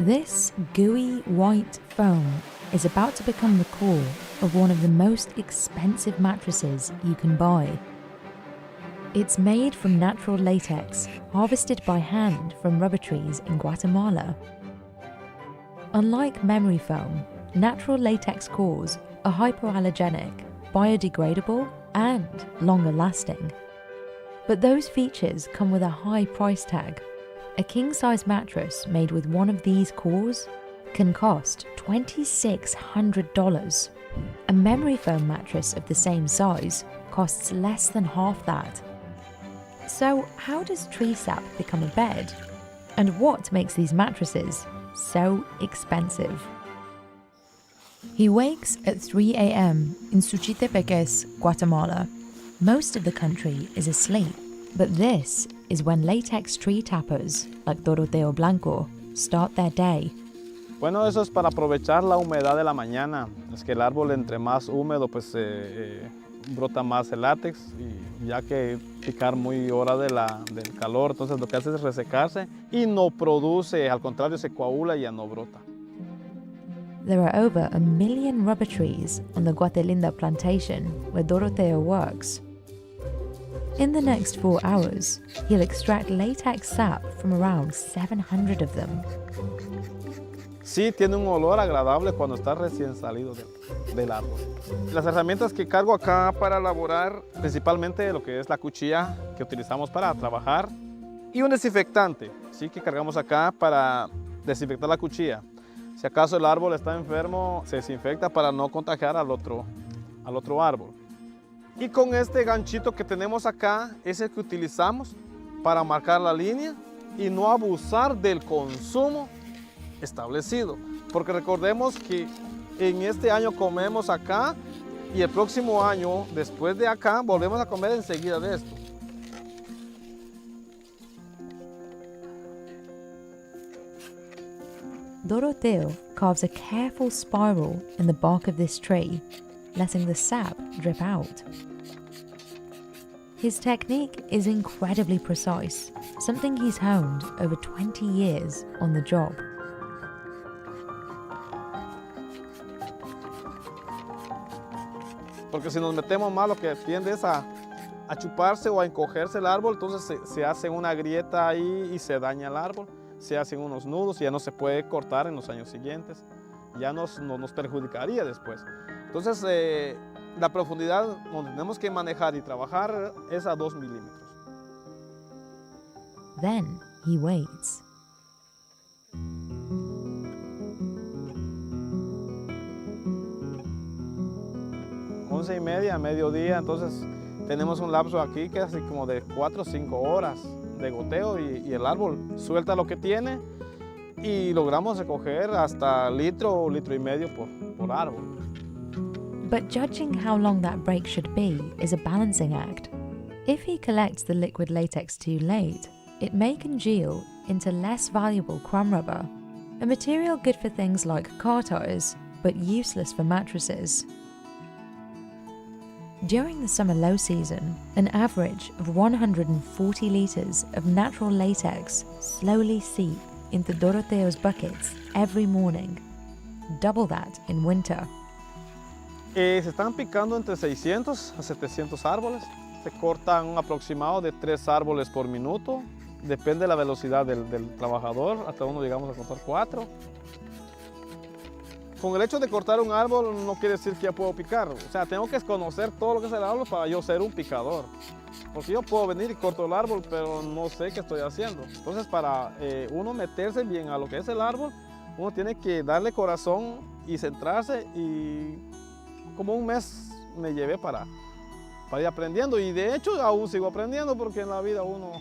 This gooey white foam is about to become the core of one of the most expensive mattresses you can buy. It's made from natural latex, harvested by hand from rubber trees in Guatemala. Unlike memory foam, natural latex cores are hypoallergenic, biodegradable, and longer lasting. But those features come with a high price tag. A king-size mattress made with one of these cores can cost $2,600. A memory foam mattress of the same size costs less than half that. So how does tree sap become a bed? And what makes these mattresses so expensive? He wakes at 3 a.m. in Suchitepeques, Guatemala. Most of the country is asleep, but this is when latex tree tappers, like Doroteo Blanco, start their day. Bueno, eso es para aprovechar la humedad de la mañana. Es que el árbol entre más húmedo, pues brota más el látex, y ya que picar muy hora del calor, entonces lo que hace es resecarse y no produce, al contrario, se coagula y ya no brota. There are over 1 million rubber trees on the Guatelinda plantation where Doroteo works. In the next 4 hours, he'll extract latex sap from around 700 of them. Sí, tiene un olor agradable cuando está recién salido del árbol. Las herramientas que cargo acá para elaborar, principalmente lo que es la cuchilla que utilizamos para trabajar y un desinfectante, sí, que cargamos acá para desinfectar la cuchilla. Si acaso el árbol está enfermo, se desinfecta para no contagiar al otro árbol. Y con este ganchito que tenemos acá es el que utilizamos para marcar la línea y no abusar del consumo establecido. Porque recordemos que en este año comemos acá y el próximo año, después de acá, volvemos a comer enseguida de esto. Doroteo carves a careful spiral in the bark of this tree, letting the sap drip out. His technique is incredibly precise, something he's honed over 20 years on the job. Porque si nos metemos más, lo que tiende es a chuparse o a encogerse el árbol, entonces se hace una grieta ahí y se daña el árbol, se hacen unos nudos y ya no se puede cortar en los años siguientes, ya nos perjudicaría después. Entonces, la profundidad donde tenemos que manejar y trabajar es a 2 milímetros. Then he waits. Once y media, mediodía, entonces tenemos un lapso aquí que es así como de 4 o 5 horas de goteo y el árbol suelta lo que tiene y logramos recoger hasta litro o litro y medio por árbol. But judging how long that break should be is a balancing act. If he collects the liquid latex too late, it may congeal into less valuable crumb rubber, a material good for things like car tires, but useless for mattresses. During the summer low season, an average of 140 litres of natural latex slowly seep into Doroteo's buckets every morning, double that in winter. Se están picando entre 600 a 700 árboles. Se cortan un aproximado de 3 árboles por minuto. Depende de la velocidad del trabajador. Hasta uno llegamos a cortar 4. Con el hecho de cortar un árbol no quiere decir que ya puedo picar. O sea, tengo que conocer todo lo que es el árbol para yo ser un picador. Porque yo puedo venir y corto el árbol, pero no sé qué estoy haciendo. Entonces, para uno meterse bien a lo que es el árbol, uno tiene que darle corazón y centrarse, y como un mes me llevé para ir aprendiendo, y de hecho aún sigo aprendiendo, porque en la vida uno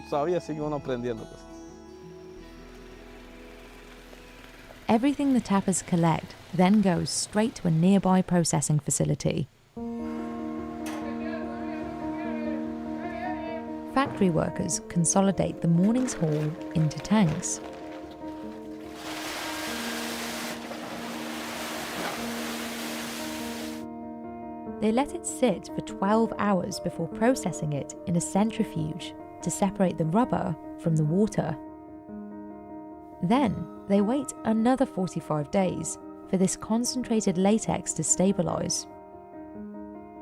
todavía sigue uno aprendiendo. Pues. Everything the tappers collect then goes straight to a nearby processing facility. Factory workers consolidate the morning's haul into tanks. They let it sit for 12 hours before processing it in a centrifuge to separate the rubber from the water. Then they wait another 45 days for this concentrated latex to stabilize.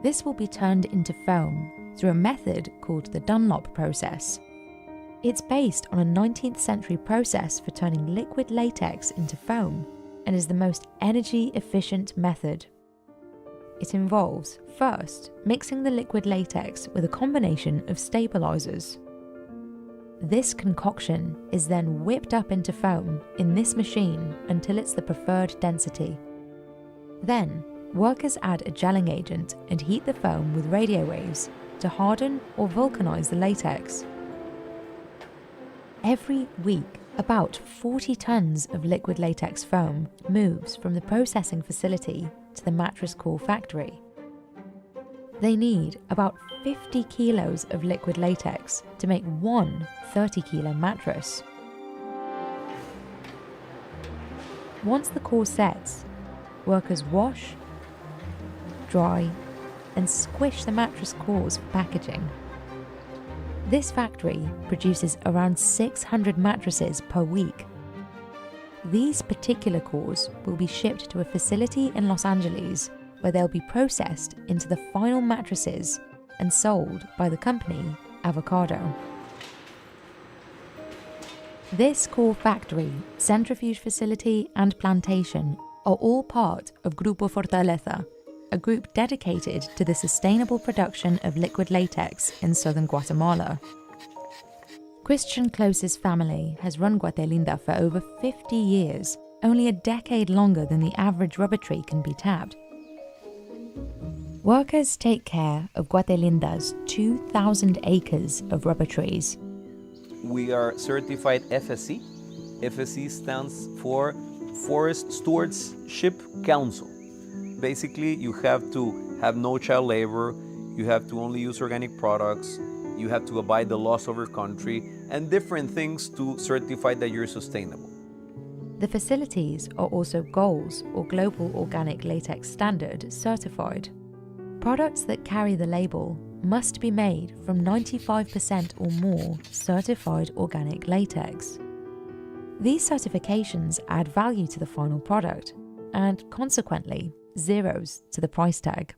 This will be turned into foam through a method called the Dunlop process. It's based on a 19th century process for turning liquid latex into foam and is the most energy efficient method. It involves, first, mixing the liquid latex with a combination of stabilizers. This concoction is then whipped up into foam in this machine until it's the preferred density. Then, workers add a gelling agent and heat the foam with radio waves to harden or vulcanize the latex. Every week, about 40 tons of liquid latex foam moves from the processing facility to the mattress core factory. They need about 50 kilos of liquid latex to make one 30-kilo mattress. Once the core sets, workers wash, dry, and squish the mattress cores for packaging. This factory produces around 600 mattresses per week. These particular cores will be shipped to a facility in Los Angeles where they'll be processed into the final mattresses and sold by the company Avocado. This core factory, centrifuge facility, and plantation are all part of Grupo Fortaleza, a group dedicated to the sustainable production of liquid latex in southern Guatemala. Christian Close's family has run Guatelinda for over 50 years, only a decade longer than the average rubber tree can be tapped. Workers take care of Guatelinda's 2,000 acres of rubber trees. We are certified FSC. FSC stands for Forest Stewardship Council. Basically, you have to have no child labor, you have to only use organic products, you have to abide the laws of your country, and different things to certify that you're sustainable. The facilities are also GOLS, or Global Organic Latex Standard, certified. Products that carry the label must be made from 95% or more certified organic latex. These certifications add value to the final product and, consequently, zeros to the price tag.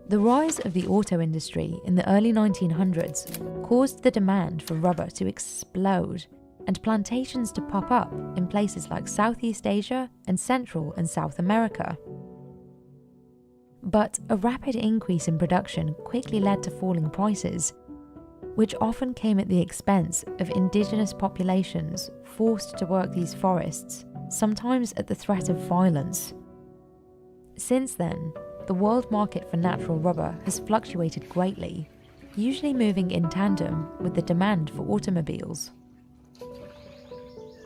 The rise of the auto industry in the early 1900s caused the demand for rubber to explode and plantations to pop up in places like Southeast Asia and Central and South America. But a rapid increase in production quickly led to falling prices, which often came at the expense of indigenous populations forced to work these forests, sometimes at the threat of violence. Since then, the world market for natural rubber has fluctuated greatly, usually moving in tandem with the demand for automobiles.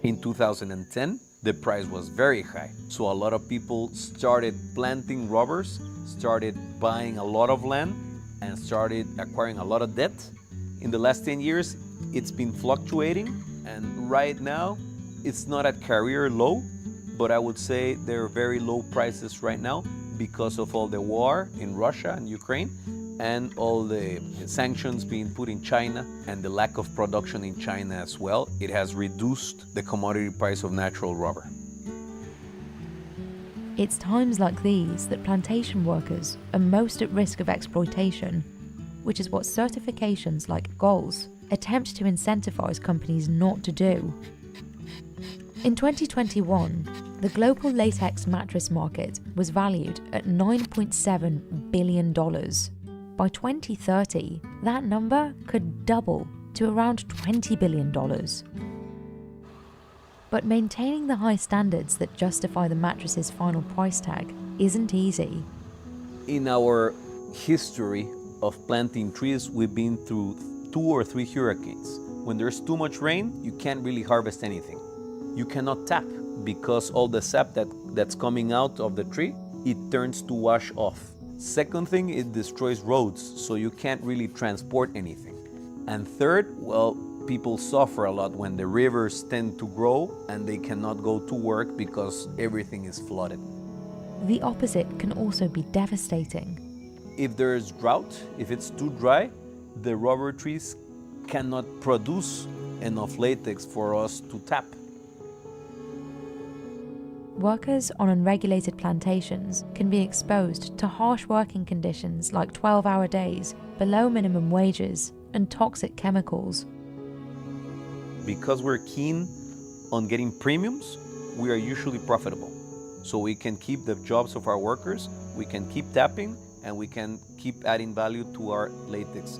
In 2010, the price was very high, so a lot of people started planting rubbers, started buying a lot of land, and started acquiring a lot of debt. In the last 10 years, it's been fluctuating, and right now, it's not at career low, but I would say there are very low prices right now because of all the war in Russia and Ukraine, and all the sanctions being put in China and the lack of production in China as well. It has reduced the commodity price of natural rubber. It's times like these that plantation workers are most at risk of exploitation, which is what certifications like GOLS attempt to incentivize companies not to do. In 2021, the global latex mattress market was valued at $9.7 billion. By 2030, that number could double to around $20 billion. But maintaining the high standards that justify the mattress's final price tag isn't easy. In our history of planting trees, we've been through 2 or 3 hurricanes. When there's too much rain, you can't really harvest anything. You cannot tap because all the sap that's coming out of the tree, it turns to wash off. Second thing, it destroys roads, so you can't really transport anything. And third, well, people suffer a lot when the rivers tend to grow and they cannot go to work because everything is flooded. The opposite can also be devastating. If there's drought, if it's too dry, the rubber trees cannot produce enough latex for us to tap. Workers on unregulated plantations can be exposed to harsh working conditions like 12-hour days, below minimum wages, and toxic chemicals. Because we're keen on getting premiums, we are usually profitable. So we can keep the jobs of our workers, we can keep tapping, and we can keep adding value to our latex